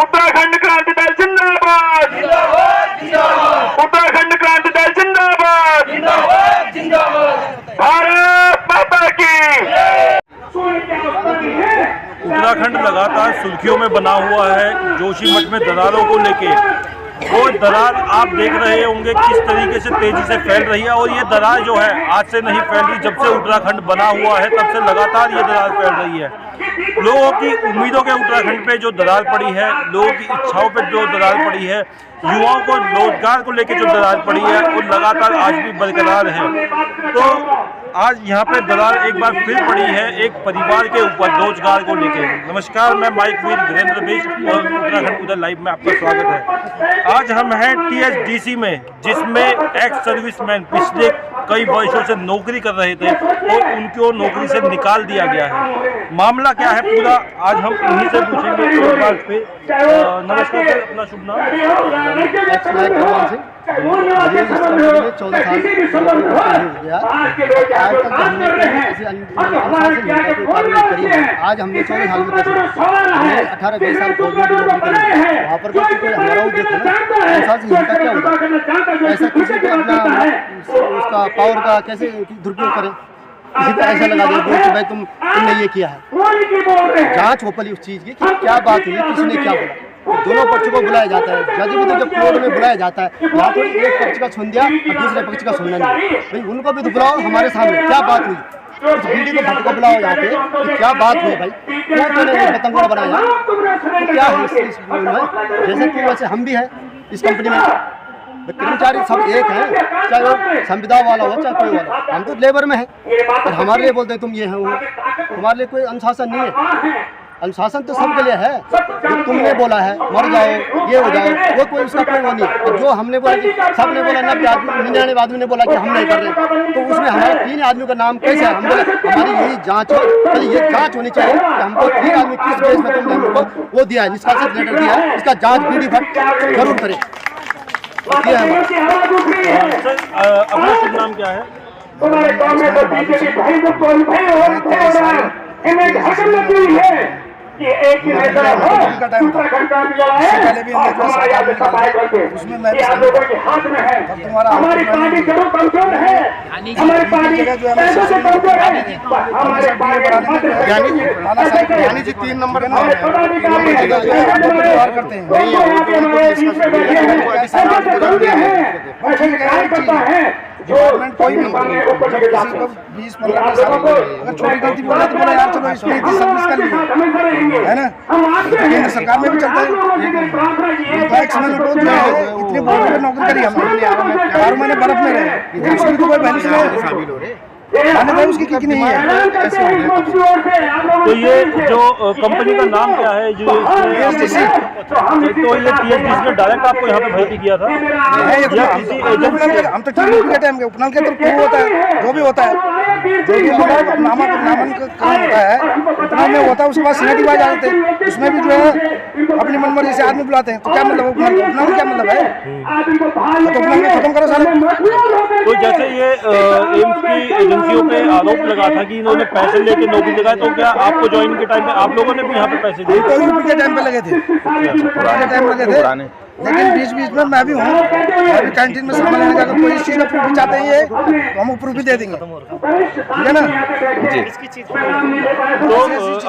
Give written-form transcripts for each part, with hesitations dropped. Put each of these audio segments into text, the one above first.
उत्तराखंड क्रांति दल जिंदाबाद, उत्तराखंड क्रांति दल जिंदाबाद, भारत माता की। उत्तराखंड लगातार सुर्खियों में बना हुआ है जोशीमठ में दरारों को लेके। और दरार आप देख रहे होंगे किस तरीके से तेजी से फैल रही है। और ये दरार जो है आज से नहीं फैल रही, जब से उत्तराखंड बना हुआ है तब से लगातार ये दरार फैल रही है। लोगों की उम्मीदों के उत्तराखंड पे जो दरार पड़ी है, लोगों की इच्छाओं पे जो दरार पड़ी है, युवाओं को रोजगार को लेकर जो दरार पड़ी है वो लगातार आज भी बरकरार है। तो आज यहाँ पे दरार एक बार फिर पड़ी है एक परिवार के ऊपर रोजगार को लेकर। नमस्कार, मैं माइक वीर वीरेंद्र बिष्ट और उत्तराखंड उदय लाइव में आपका स्वागत है। आज हम हैं TSDC में, जिसमें एक्स सर्विसमैन पिछले कई वर्षों से नौकरी कर रहे थे और उनको नौकरी से निकाल दिया गया है। मामला क्या है पूरा आज हम उन्हीं से पूछेंगे एक बार फिर। नमस्कार सर, अपना शुभ नाम? 14 साल हो गया। आज तक हमने आज हमने 14 साल में 18-20 साल फौज में नौकरी करी। वहाँ पर कोई हमारा वो देखो ना, ऐसा क्या होता, ऐसा किसी को अपना उसका पावर का कैसे दुरुपयोग करें, किसी को ऐसा लगा दे कि भाई तुमने ये किया है। जांच हो पड़ी उस चीज़ की कि क्या बात हुई, किसने क्या बोला। दोनों पक्षों को बुलाया जाता है, जज भी तो जब कोर्ट में बुलाया जाता है, यहाँ तो एक पक्ष का सुन दिया और दूसरे पक्ष का सुनना नहीं। भाई उनको भी तो बुलाओ, हमारे सामने क्या बात हुई, उस बीडी को भट्ट को बुलाओ यहाँ पे कि क्या बात हुई भाई, क्यों तूने पतंगड़ बनाया, तो क्या है इस जैसे कि वैसे हम भी हैं इस कंपनी में, कर्मचारी सब एक हैं, चाहे वो संविदा वाला हो चाहे कोई वाला, हम तो लेबर में हैं। और हमारे लिए बोलते हैं तुम ये हैं वो, हमारे लिए कोई अनुशासन नहीं है। अनुशासन तो सबके लिए है, जो तुमने बोला है मर जाओ ये हो जाओ, वो कोई उसका कोई वो नहीं। जो हमने बोला कि सबने बोला 99 आदमी ने बोला कि हम नहीं कर रहे, तो उसमें हमारे 3 आदमियों का नाम कैसे है? हम बोले हमारी यही जांच हो, ये जांच होनी चाहिए कि हमको 3 आदमी किस बेस में तुमने हमको वो दिया है, निष्कासित लेटर दिया है, इसका जाँच बीडी भट्ट जरूर करे। अपना शुभ नाम क्या है? कि एक ही नेता हो उत्तराखंड का पहले भी उसमें मैं लोगों के हाथ में है। हमारी पार्टी जरूर कमजोर है, हमारी पार्टी पैसों से कमजोर है, हमारे यानी जी 3 नंबर करता है जो कोई अगर छोटी गलती बोला तो बोला यार चलो इसमें सर्विस कर ली है ना, केंद्र सरकार में भी चलता है। इतनी बहुत नौकरी करी हमने, 4 महीने बर्फ में रहे, इसकी तो कोई वैल्यू शामिल हो रहे उसकी की नहीं है। तो ये जो कंपनी का नाम क्या है जो TSDC? तो ये TSDC ने डायरेक्ट आपको यहाँ पे भर्ती किया था या किसी एजेंसी? हम तो के टाइम के उपनल के थ्रू होता है, जो भी होता है, जो भी नामन का काम होता है उपनल में होता है, उसके बाद सीनियर डिवाइज आ जाते हैं, उसमें भी जो है अपनी मनमर्जी से आदमी बुलाते हैं। तो क्या मतलब उपनल क्या मतलब है, तो उपनल में खत्म करो सारा। तो जैसे ये एम्स की एजेंसियों पे आरोप लगा था कि इन्होंने पैसे लेके नौकरी लगाए, तो क्या आपको ज्वाइन के टाइम पे आप लोगों ने भी यहाँ पे पैसे दिए? कोई यूपी के टाइम पे लगे थे, पुराने टाइम लगे थे, लेकिन बीच में मैं भी हूँ, अभी कैंटीन में सामान लेने का कोई इस चीज़ का प्रूफ भी चाहते हैं तो हम प्रूफ भी दे देंगे, ठीक है ना जी। तो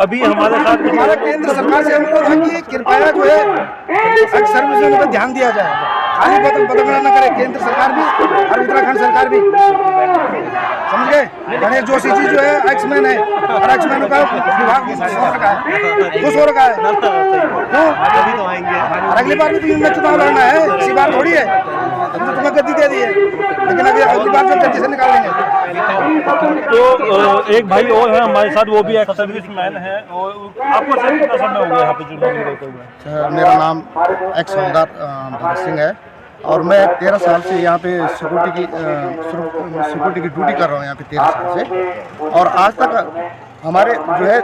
अभी हमारे साथ हमारा केंद्र सरकार से अनुरोध है कि कृपया जो है सर्विस पर ध्यान दिया जाए, खाली बदलना न करे केंद्र सरकार भी और उत्तराखंड सरकार भी, समझ गए। गणेश जोशी जी जो है एक्समैन है और एक्समैन का विभाग खुश हो रखा है, और अगली बार भी तो चुनाव लड़ना है, इसी बार थोड़ी है, अभी तो तुम्हें गद्दी दे दी है, लेकिन अभी अगली बार तो जल्दी से निकाल देंगे। तो एक भाई और है हमारे साथ, वो भी एक्स सर्विसमैन है, और आपको सर कितना समय हो गया यहाँ पे नौकरी करते हुए? मेरा नाम एक्स हवलदार भगत सिंह है और मैं 13 साल से यहाँ पे सिक्योरिटी की ड्यूटी कर रहा हूँ यहाँ पे 13 साल से। और आज तक हमारे जो है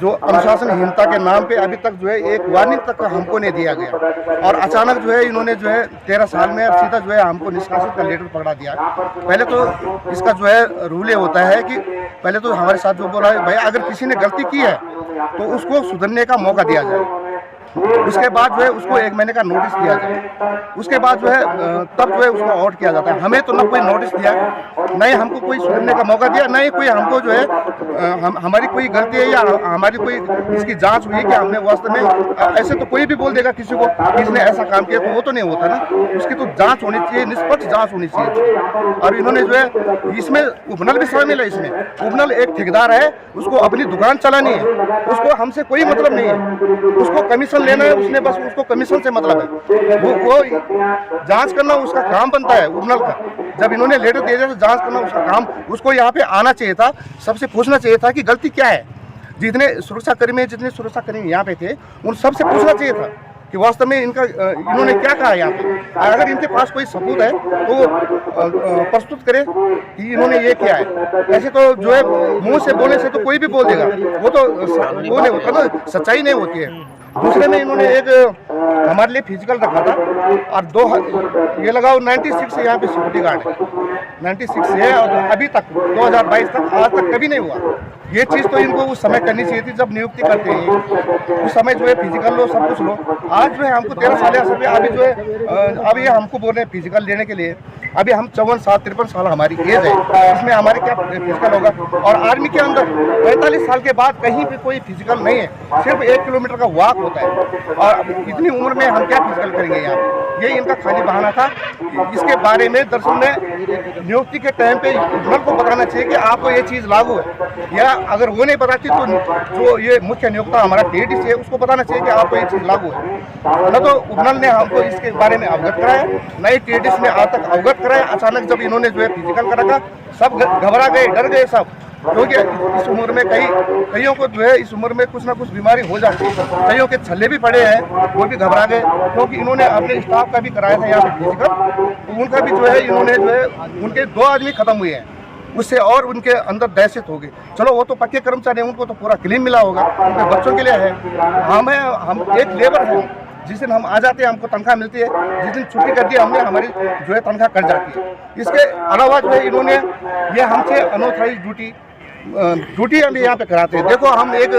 जो अनुशासनहीनता के नाम पे अभी तक जो है एक वार्निंग तक हमको नहीं दिया गया, और अचानक जो है इन्होंने जो है 13 साल में सीधा जो है हमको निष्कासित का लेटर पकड़ा दिया। पहले तो इसका जो है रूल ये होता है कि पहले तो हमारे साथ जो बोला है भाई अगर किसी ने गलती की है तो उसको सुधरने का मौका दिया जाए, उसके बाद जो है उसको 1 महीने का नोटिस दिया जाए, उसके बाद जो है तब जो है उसको आउट किया जाता है। हमें तो ना कोई नोटिस दिया, न ही हमको कोई सुनने का मौका दिया, न ही कोई हमको जो है हमारी कोई गलती है या हमारी कोई इसकी जांच हुई कि हमने वास्तव में ऐसे तो कोई भी बोल देगा किसी को किसने ऐसा काम किया, तो वो तो नहीं होता ना, उसकी तो जांच होनी चाहिए, निष्पक्ष जांच होनी चाहिए। और इन्होंने जो है इसमें उपनल भी शामिल है। इसमें उपनल एक ठेकेदार है, उसको अपनी दुकान चलानी है, उसको हमसे कोई मतलब नहीं है, उसको कमीशन लेना है, उसने बस उसको कमीशन से मतलब है, वो जांच करना उसका काम बनता है उपनल का। जब इन्होंने लेटर दे दिया तो जांच करना उसका काम, उसको यहाँ पे आना चाहिए था, सबसे पूछना चाहिए था कि गलती क्या है। जितने सुरक्षाकर्मी यहाँ पे थे उन सबसे पूछना चाहिए था कि वास्तव में इन्होंने क्या कहा यहाँ पे। अगर इनके पास कोई सबूत है तो प्रस्तुत करे कि इन्होंने ये किया है। ऐसे तो जो है मुंह से बोलने से तो कोई भी बोल देगा, वो तो वो नहीं होता ना, सच्चाई नहीं होती है। दूसरे में इन्होंने एक हमारे लिए फिजिकल रखा था और ये लगाओ 96 से यहाँ पे सिक्योरिटी गार्ड है, 96 से है और अभी तक 2022 तक आज तक कभी नहीं हुआ। ये चीज़ तो इनको उस समय करनी चाहिए थी जब नियुक्ति करते हैं, उस समय जो है फिजिकल लो, सब कुछ लो। आज जो है हमको 13 साल या सब, अभी जो है अब ये हमको बोल रहे हैं फिजिकल लेने के लिए। अभी हम 54 साल 53 साल हमारी एज है, इसमें हमारे क्या फिजिकल होगा। और आर्मी के अंदर 45 साल के बाद कहीं भी कोई फिजिकल नहीं है, सिर्फ 1 किलोमीटर का वॉक होता है। और इतनी उम्र में हम क्या फिजिकल करेंगे यहाँ पे, ये इनका खाली बहाना था। इसके बारे में दरअसल में नियुक्ति के टाइम पे उपनल को बताना चाहिए कि आपको ये चीज़ लागू है, या अगर वो नहीं बताती तो जो ये मुख्य नियोक्ता हमारा टीएडीसी है उसको बताना चाहिए कि आपको ये चीज़ लागू है। न तो उपनल ने हमको इसके बारे में अवगत कराया, न ही टीएडीसी ने आज तक अवगत कराया। अचानक जब इन्होंने जो है फिजिकल कर रखा, सब घबरा गए, डर गए सब, क्योंकि इस उम्र में कईयों को जो है इस उम्र में कुछ ना कुछ बीमारी हो जाती है। कईयों के छल्ले भी पड़े हैं, वो भी घबरा गए, क्योंकि इन्होंने अपने स्टाफ का भी कराया था यहाँ पे फिजिकल, तो उनका भी जो है इन्होंने जो है उनके 2 आदमी खत्म हुए हैं, उससे और उनके अंदर दहशत होगी। चलो वो तो पक्के कर्मचारी हैं, उनको तो पूरा क्लीन मिला होगा, उनके बच्चों के लिए है। हम एक लेबर हैं, जिस दिन हम आ जाते हैं हमको तनख्वाह मिलती है, जिस दिन छुट्टी कर दी हमने हमारी जो है तनख्वाह कट जाती है। इसके अलावा जो है इन्होंने ये हमसे अनऑथराइज ड्यूटी हम यहाँ पे कराते हैं। देखो हम एक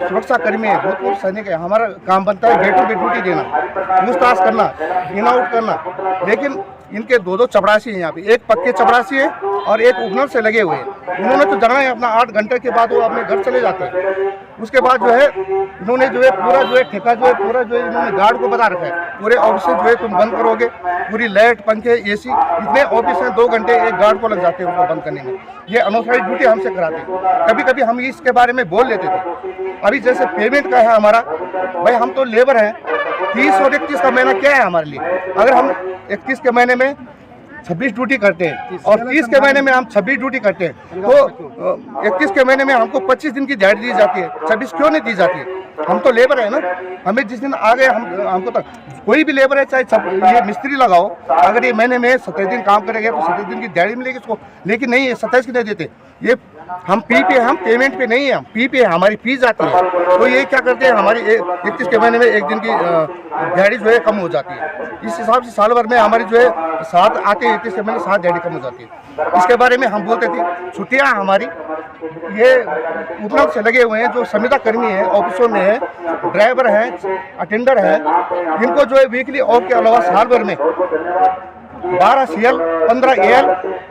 सुरक्षा कर्मी है, भूतपूर्व सैनिक है, हमारा काम बनता है गेटों पे ड्यूटी देना, पूछताछ करना, इन आउट करना, लेकिन इनके 2 चपरासी हैं यहाँ पे, एक पक्के चपरासी है और एक उपनल से लगे हुए हैं। इन्होंने तो जाना है अपना, 8 घंटे के बाद वो अपने घर चले जाते हैं। उसके बाद जो है इन्होंने जो है पूरा जो है ठेका जो है पूरा जो है इन्होंने गार्ड को बता रखा है, पूरे ऑफिस जो है तुम बंद करोगे, पूरी लाइट पंखे एसी, इतने ऑफिस में 2 घंटे एक गार्ड को लग जाते हैं उसको बंद करने में। ये अनऑथराइज ड्यूटी हमसे कराते हैं। कभी कभी हम इसके बारे में बोल लेते थे। अभी जैसे पेमेंट का है हमारा, भाई हम तो लेबर हैं, 30 और 31 का महीना क्या है हमारे लिए। अगर हम 31 के महीने में 26 ड्यूटी करते हैं और 30 के महीने में हम 26 ड्यूटी करते हैं, तो 31 के महीने में हमको 25 दिन की दिहाड़ी दी जाती है, 26 क्यों नहीं दी जाती है? हम तो लेबर है ना, हमें जिस दिन आ गए हमको तो कोई भी लेबर है, चाहे ये मिस्त्री लगाओ, अगर ये महीने में 27 दिन काम करेंगे तो 27 दिन की दिहाड़ी मिलेगी उसको, लेकिन नहीं, ये 27 की नहीं देते। ये हम पी पे, हम पेमेंट पे नहीं है, हम पी पे, हमारी फी जाती है। तो ये क्या करते हैं, हमारी 31 के महीने में 1 दिन की दिहाड़ी जो है कम हो जाती है। इस हिसाब से साल भर में हमारी जो है 7 आते हैं, 31 के महीने 7 दिहाड़ी कम हो जाती है। इसके बारे में हम बोलते थे, छुट्टियाँ हमारी ये उपनल से लगे हुए हैं, जो संविदा कर्मी है, ऑफिसों में है, ड्राइवर हैं, अटेंडर है, इनको जो है वीकली ऑफ के अलावा साल भर में 12 CL, 15 AL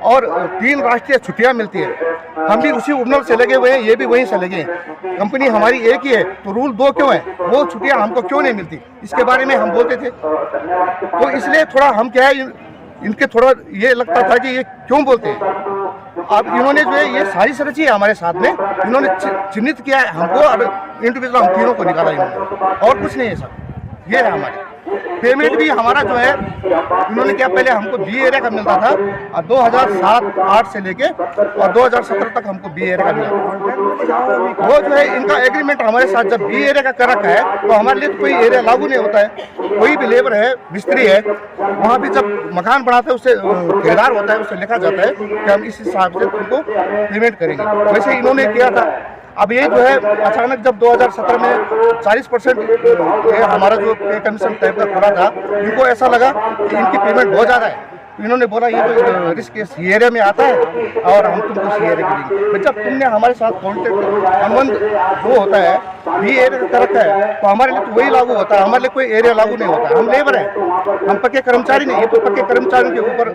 और 3 राष्ट्रीय छुट्टियां मिलती है। हम भी उसी उपनल से लगे हुए हैं, ये भी वहीं से लगे हैं। कंपनी हमारी एक ही है, तो रूल 2 क्यों है, वो छुट्टियां हमको क्यों नहीं मिलती, इसके बारे में हम बोलते थे। तो इसलिए थोड़ा हम क्या है, इनके थोड़ा ये लगता था कि ये क्यों बोलते हैं। अब इन्होंने जो है ये साजिश रची है हमारे साथ में, इन्होंने चिन्हित किया है हमको और इंडिविजुअल हम तीनों को निकाला इन्होंने, और कुछ नहीं है सर। ये है हमारे पेमेंट भी हमारा जो है, इन्होंने क्या पहले हमको बी एरिया का मिलता था और 2007-8 से लेके और 2017 तक हमको बी एरिया का मिला। वो जो है इनका एग्रीमेंट हमारे साथ जब बी एरिया का कर रखा है, तो हमारे लिए तो कोई एरिया लागू नहीं होता है। कोई भी लेबर है, मिस्त्री है, वहाँ भी जब मकान बनाते हैं उससे ठेकेदार होता है, उससे लिखा जाता है कि हम इस हिसाब से उनको पेमेंट करेंगे। वैसे इन्होंने किया था। अब ये जो है अचानक जब 2017 में 40% हमारा जो पे कमीशन टाइप का खुला था, इनको ऐसा लगा कि इनकी पेमेंट बहुत ज़्यादा है। इन्होंने बोला ये तो रिस्क सी एरिया में आता है और हम तुमको सी एरिया देंगे। जब तुमने हमारे साथ कॉन्टेक्ट अनुबंध जो होता है बी एरिया कर रखा है तो हमारे लिए तो वही लागू होता है, हमारे लिए कोई एरिया लागू नहीं होता है। हम लेबर हैं, हम पक्के कर्मचारी नहीं, ये तो पक्के कर्मचारियों के ऊपर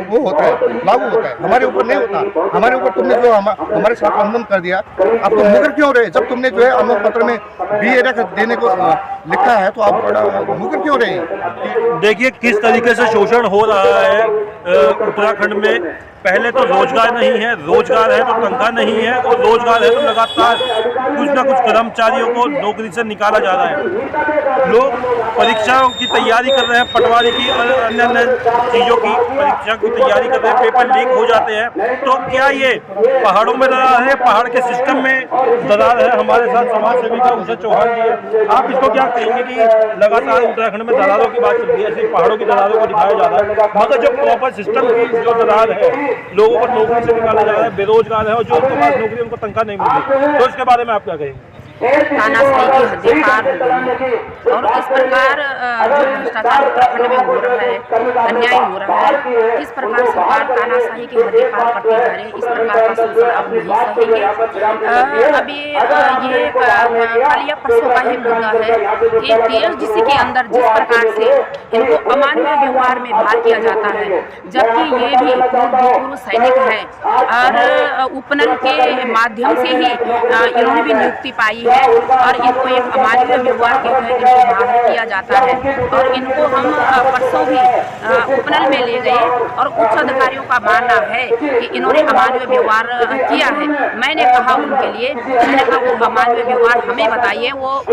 वो होता है, लागू होता है, हमारे ऊपर नहीं होता। हमारे ऊपर तुमने जो हमारे साथ आंदोलन कर दिया, अब तो मुकर क्यों रहे? जब तुमने जो है आंदोलन पत्र में बी एरिया देने को लिखा है तो आप मुकर क्यों रहे? देखिए किस तरीके से शोषण हो रहा है उत्तराखंड में। पहले तो रोजगार नहीं है, रोजगार है तो तनख्वाह नहीं है, और रोजगार है तो लगातार कुछ ना कुछ कर्मचारियों को नौकरी से निकाला जा रहा है। लोग परीक्षाओं की तैयारी कर रहे हैं, पटवारी की और अन्य अन्य चीज़ों की परीक्षा की तैयारी कर रहे हैं, पेपर लीक हो जाते हैं। तो क्या ये पहाड़ों में दरार है, पहाड़ के सिस्टम में दरार है? हमारे साथ समाज सेविका उषा चौहान जी है, आप इसको क्या कहेंगे कि लगातार उत्तराखंड में दरारों की बात चल रही है, सिर्फ पहाड़ों की दरारों को दिखाया जा रहा है, मगर जो प्रॉपर सिस्टम की जो दरार है, लोगों को नौकरी से निकाला जा रहा है, बेरोजगार है, और जो उनके पास नौकरी उनको तनख्वाह नहीं मिल रही, तो इसके बारे में आप क्या कहेंगे? तानाशाही की हदें पार हो गई है और इस प्रकार जो भ्रष्टाचार उत्तराखंड में हो रहा है, अन्याय हो रहा है, इस प्रकार सरकार तानाशाही की हदें पार करती जा रही है। इस प्रकार का शोषण अब नहीं सहेंगे। अभी ये कल या परसों का ही मुद्दा है कि TSDC के अंदर जिस प्रकार से इनको अमानवीय व्यवहार में भाग किया जाता है, जबकि ये भी पूर्व सैनिक है और उपनल के माध्यम से ही इन्होंने भी नियुक्ति पाई है, और इनको एक अमानवीय व्यवहार के तहत इनको बाहर किया जाता है। और इनको हम परसों भी उपनल में ले गए और उच्च अधिकारियों का मानना है कि इन्होंने अमानवीय व्यवहार किया है। मैंने कहा उनके लिए, मैंने कहा वो अमानवीय व्यवहार हमें बताइए, वो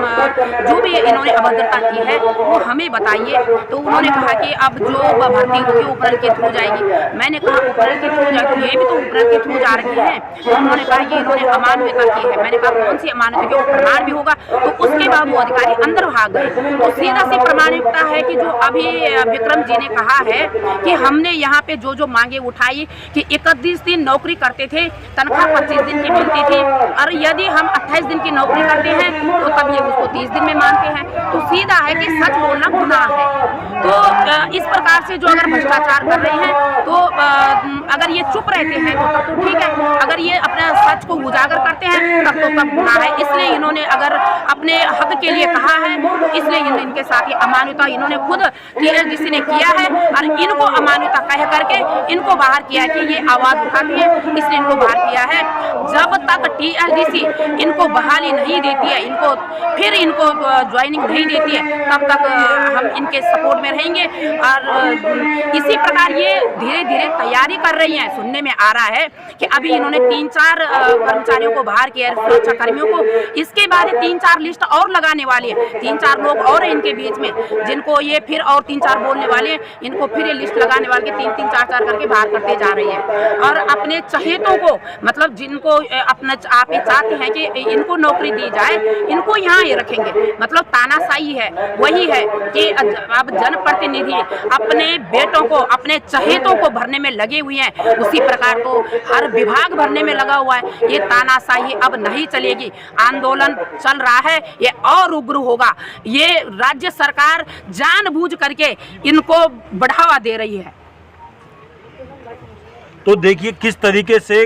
जो भी इन्होंने अभद्रता की है वो हमें बताइए। तो उन्होंने कहा कि अब जो भर्ती होगी उपनल के थ्रू जाएगी। मैंने कहा उपनल के थ्रू जाएगी, ये भी तो उपनल के थ्रू जा रही है। तो उन्होंने कहा ये इन्होंने अमानवीयता की है। मैंने कहा कौन सी अमानवीय प्रमाण भी होगा? तो उसके बाद वो अधिकारी अंदर भाग गए। तो सीधा सी प्रमाणिकता है कि जो अभी विक्रम जी ने कहा है कि हमने यहाँ पे जो जो मांगे उठाई कि 31 दिन नौकरी करते थे, तनख्वाह 25 दिन की मिलती थी, और यदि हम 28 दिन की नौकरी करते हैं तो तब ये उसको 30 दिन में मानते हैं। तो सीधा है कि सच बोलना गुनाह है। तो इस प्रकार से जो अगर भ्रष्टाचार कर रहे हैं तो अगर ये चुप रहते हैं तो तब तो ठीक है, अगर ये अपना सच को उजागर करते हैं तब तो तब गुनाह है। इसलिए इन्होंने अगर अपने हक के लिए कहा है तो इसलिए इनके साथ ये अमानवीयता इन्होंने खुद TSDC ने किया है, और इनको अमानवीयता कह करके इनको बाहर किया है कि ये आवाज उठाती है, इसलिए इनको बाहर किया है। जब तक TSDC इनको बहाली नहीं देती है, इनको फिर इनको ज्वाइनिंग नहीं देती है, तब तक हम इनके सपोर्ट में रहेंगे। और इसी प्रकार ये धीरे धीरे तैयारी कर रही हैं। सुनने में आ रहा है कि अभी इन्होंने 3-4 कर्मचारियों को बाहर किया, सुरक्षा कर्मियों को। इसके बाद 3-4 लिस्ट और लगाने वाली है, 3-4 लोग और इनके बीच में जिनको ये फिर और 3-4 बोलने वाले हैं, इनको फिर ये लिस्ट लगाने वाले 3-3, 4-4 करके बाहर करते जा रही है। और अपने चहेतों को, मतलब जिनको अपना आप ये चाहते हैं कि इनको नौकरी दी जाए, इनको यहाँ ये रखेंगे। मतलब तानाशाही है, वही है कि अब जनप्रतिनिधि अपने बेटों को, अपने चहेतों को भरने में लगे हुए हैं, उसी प्रकार तो हर विभाग भरने में लगा हुआ है। ये तानाशाही अब नहीं चलेगी। आंदोलन चल रहा है, ये और उग्र होगा। ये राज्य सरकार जानबूझ करके इनको बढ़ावा दे रही है। तो देखिए किस तरीके से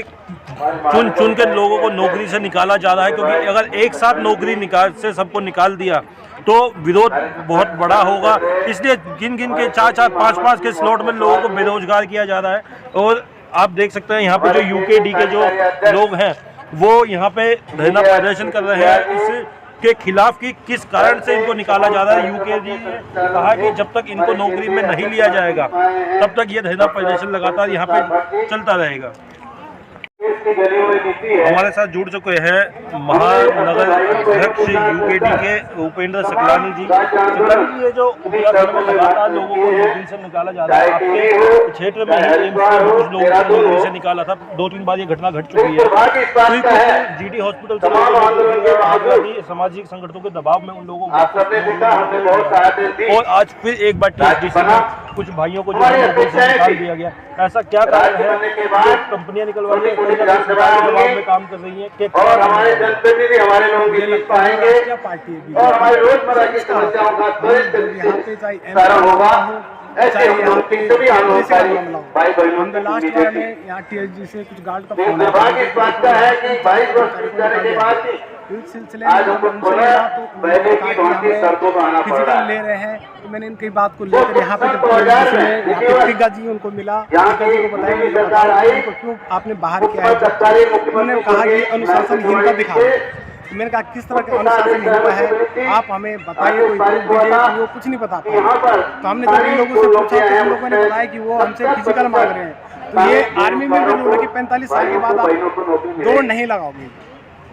चुन चुन के लोगों को नौकरी से निकाला जा रहा है, क्योंकि अगर एक साथ नौकरी से सबको निकाल दिया तो विरोध बहुत बड़ा होगा। इसलिए गिन गिन के 4-4, 5-5 के स्लॉट में लोगों को बेरोजगार किया जा रहा है। और आप देख सकते हैं यहाँ पे जो UKD के जो लोग हैं वो यहाँ पे धरना प्रदर्शन कर रहे हैं इसके खिलाफ कि किस कारण से इनको निकाला जा रहा है। UKD ने कहा कि जब तक इनको नौकरी में नहीं लिया जाएगा तब तक ये धरना प्रदर्शन लगातार यहाँ पे चलता रहेगा। हमारे साथ जुड़ चुके हैं महानगर अध्यक्ष UKD के उपेंद्र सकलानी जी। ये जो उत्तराखंड में लगातार लोगों को नौकरी से निकाला जा रहा है, आपके क्षेत्र में ही एम्स में कुछ लोगों को नौकरी से निकाला था, 2-3 बार ये घटना घट चुकी है। GD हॉस्पिटल से सामाजिक संगठनों के दबाव में उन लोगों को, और आज फिर एक बार TSDC में कुछ भाइयों को जो नौकरी से निकाल दिया गया। ऐसा क्या कारण है? कंपनियां निकलवाई है, दबाव में काम कर रही है। और हमारे जनप्रतिनिधि हमारे लोगों के बीच पाएंगे और हमारे रोजमर्रा की समस्याओं का त्वरित सारा होगा। ऐसे भी आंदोलनकारी भाई बहनों के लास्ट में यहाँ TSDC से कुछ गार्ड का दुर्भाग्य इस बात का है कि 22 वर्ष जाने के बाद इस सिलसिले में जब उनसे मिला तो उन्होंने कहा कि हमें फिजिकल ले रहे हैं, तो मैंने इनकी बात को लेकर यहाँ पे जब यहाँ पे टिग्गा जी उनको मिला, टिग्गा जी को बताया उनको क्यों आपने बाहर किया है, उन्होंने कहा कि अनुशासनहीनता दिखा। मैंने कहा किस तरह का अनुशासनहीनता है, आप हमें बताइए, कोई प्रूफ दीजिए। तो वो कुछ नहीं बता पाए। तो हमने जब इन लोगों से पूछा तो उन लोगों ने बताया कि वो हमसे फिजिकल मांग रहे हैं। तो ये आर्मी में भी रूल है कि 45 साल के बाद आप दौड़ नहीं लगाओगे,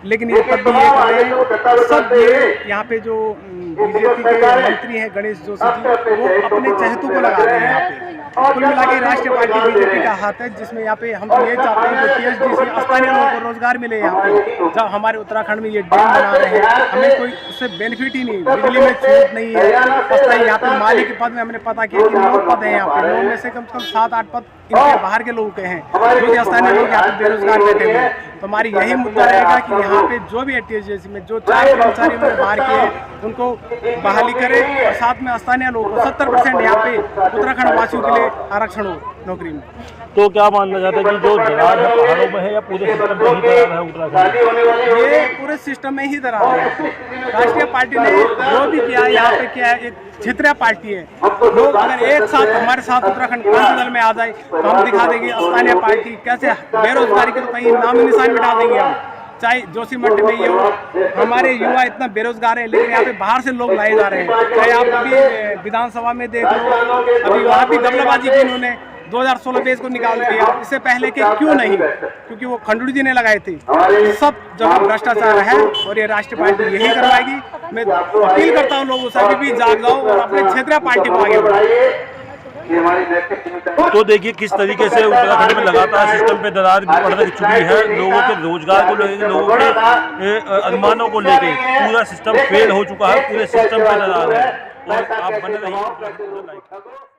लेकिन ये तब भी ये कर रहे हैं। सब ये यहाँ पे जो बीजेपी के मंत्री हैं गणेश जोशी जी, वो अपने चहेतों को लगा रहे हैं यहाँ पे। कुल मिला के राष्ट्रीय पार्टी बीजेपी का हाथ है, जिसमें यहाँ पे हम ये चाहते हैं कि TSDC स्थानीय लोगों को रोजगार मिले। यहाँ पे जब हमारे उत्तराखंड में ये डैम बना रहे हैं, हमें कोई उससे बेनिफिट ही नहीं, बिजली में छूट नहीं है। यहाँ पे माली के पद में हमने पता किया कि 9 पद हैं यहाँ पे, 9 में से कम 7-8 पद इनके बाहर के लोगों के हैं, जो स्थानीय लोग यहाँ पे बेरोजगार बैठे हुए हैं। तो हमारी यही मुद्दा रहेगा कि यहाँ पे जो भी TSDC में जो 4 कर्मचारी उन्होंने बाहर किए उनको बहाली करे, और साथ में स्थानीय लोगों को 70% यहाँ पे उत्तराखंड वासियों के लिए आरक्षण हो नौकरी में। तो क्या मानना चाहते हैं कि जो दरार है पहाड़ों में है या पूरे सिस्टम में ही दरार है उत्तराखंड? ये पूरे सिस्टम में ही दरार है। राष्ट्रीय पार्टी ने जो भी किया है यहाँ पे किया है, एक क्षेत्रीय पार्टी है। लोग अगर एक साथ हमारे साथ उत्तराखंड क्रांति दल में आ जाए तो हम दिखा देंगे स्थानीय पार्टी कैसे बेरोजगारी के तो कहीं नाम निशान मिटा देंगे हम। चाहे जोशीमठ में ये हो, हमारे युवा इतना बेरोजगार है, लेकिन यहाँ पे बाहर से लोग लाए जा रहे हैं। चाहे आप अभी विधानसभा में देख लो, अभी वहाँ भी गमलाबाजी की इन्होंने 2016 में इसको निकाल दिया, इससे पहले के क्यों नहीं, क्योंकि वो खंडूड़ी जी ने लगाए थे। सब जगह भ्रष्टाचार है और ये राष्ट्रीय पार्टी यही करवाएगी। मैं अपील करता हूँ लोगों से अभी भी जाग जाओ और अपने क्षेत्रीय पार्टी को आगे बढ़ाओ। तो देखिए किस तरीके से उत्तराखंड में लगातार सिस्टम पे दरार पड़ चुकी है। लोगों के रोजगार को लेकर, लोगों के अनुमानों को लेकर पूरा सिस्टम फेल हो चुका है, पूरे सिस्टम पे दरार है। और आप बने रहिए।